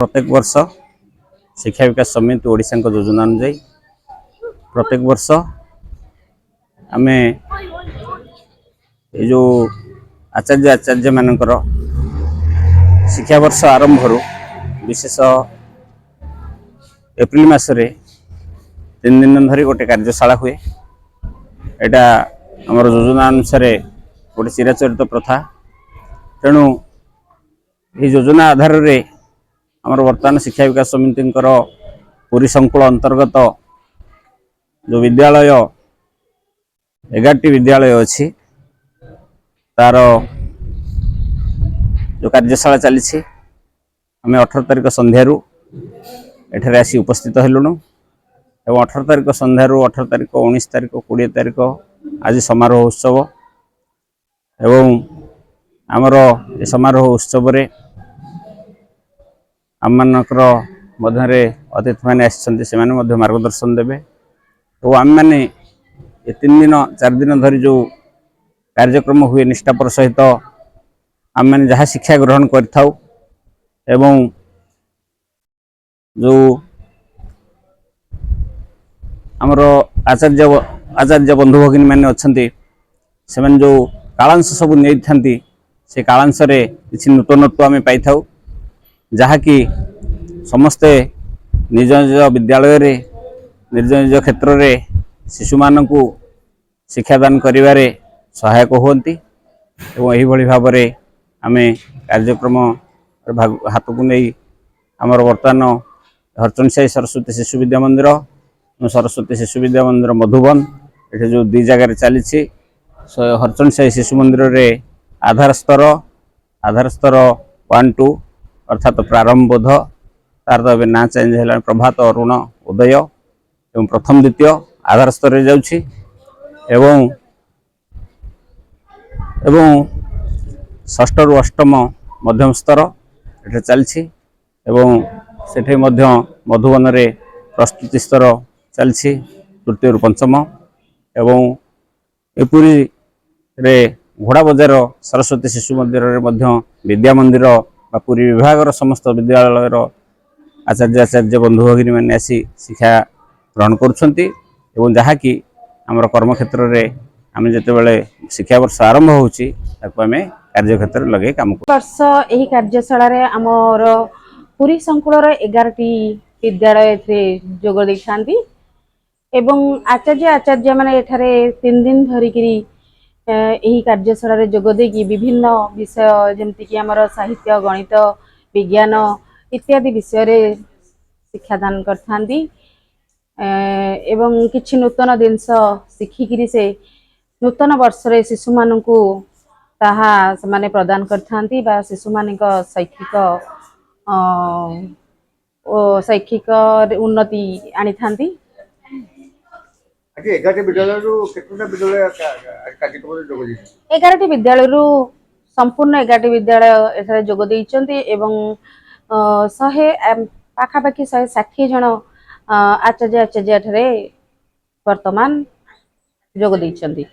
प्रत्येक वर्ष शिक्षा विकास समिति ओडिशा योजना अनुजाई प्रत्येक वर्ष आम जो आचार्य मानकर शिक्षा वर्ष आरंभ विशेष एप्रिल मासरे 3 दिन धरी गोटे कार्यशाला हुए। यहाँ आमर योजना अनुसार गोटे चिराचरित प्रथा तेणु ये योजना आधार रे आमर वर्तमान शिक्षा विकास समिति पुरी संकुल अंतर्गत जो विद्यालय 11टी विद्यालय अच्छी तार जो कार्यशाला चली आम 18 तारिख संध्यारू एठारे आसी उपस्थित हेलुणु एवं 18 तारिख संध्यारू 18 तारिख 19 तारिख 20 तारिख आज समारोह उत्सव एवं आमर ए समारोह उत्सव रे आम मानकर मध्य अतिथि मैंने से मार्गदर्शन देवे तो आम मैंने ये 3 दिन 4 दिन धरी जो कार्यक्रम हुए निष्ठापर सहित आम मैंने जहाँ शिक्षा ग्रहण करिथाउ एवं जो आमर आचार्य बंधु भगिनी मैंने अच्छा से मैंने जो कालांश सब नहीं था से कालांश रे किसी नूतनत्व आम पाई था जहाँकि समस्ते निज निज विद्यालय रे निज निज क्षेत्र रे शिशु मानकु शिक्षादान करिवारे सहायक होती एवं यही भाव में आम कार्यक्रम हाथ को नहीं आमर वर्तमान हरचंदसाई सरस्वती शिशु विद्या मंदिर सरस्वती शिशु विद्या मंदिर मधुबन ये जो 2 जगह चली हरचंदसाई शिशु मंदिर रे आधार स्तर 1-2 अर्थात प्रारंभ बोध तार तो ना चेंज है प्रभात अरुण उदय एवं प्रथम द्वितीय आधार स्तर जाउछि एवं षष्ठ रु अष्टम मध्यम स्तर ये चलछि एवं सेठे मध्य मधुबन रे प्रस्तुति स्तर चलछि तृतीय रु पंचम एवं एपुरी रे घोड़ा बजार सरस्वती शिशु मंदिर रे मध्य विद्या मंदिर पुरी विभाग समस्त विद्यालय आचार्य बंधु भगिनी मैंने आसी शिक्षा ग्रहण करुँच जहाँकि आमर कर्मक्षेत्र में आम जिते शिक्षा वर्ष आरंभ होची आम कार्यक्षेत्र लगे काम वर्ष यही कार्यशाला रे आमर पुरी संकुल 11टी विद्यालय जोग देखांती एवं आचार्य माने एठारे 3 दिन धरिकी यही कार्यशाला रे जोग देकी विभिन्न विषय जमती कि आमर साहित्य गणित विज्ञान इत्यादि विषय रे शिक्षादान करथांती एवं किछि नूतन जिनस शिखिकी से नूतन वर्ष रे शिशु मानकु ताहा समाने प्रदान करथांती बा शिशु मानक शैक्षिक उन्नति आनी थांती। 11टी विद्यालय संपूर्ण 11टी विद्यालय एठारे जोग देइचंती एवं 100 पाखापाखि 160 जन आचार्य एठारे वर्तमान जोग देइचंती।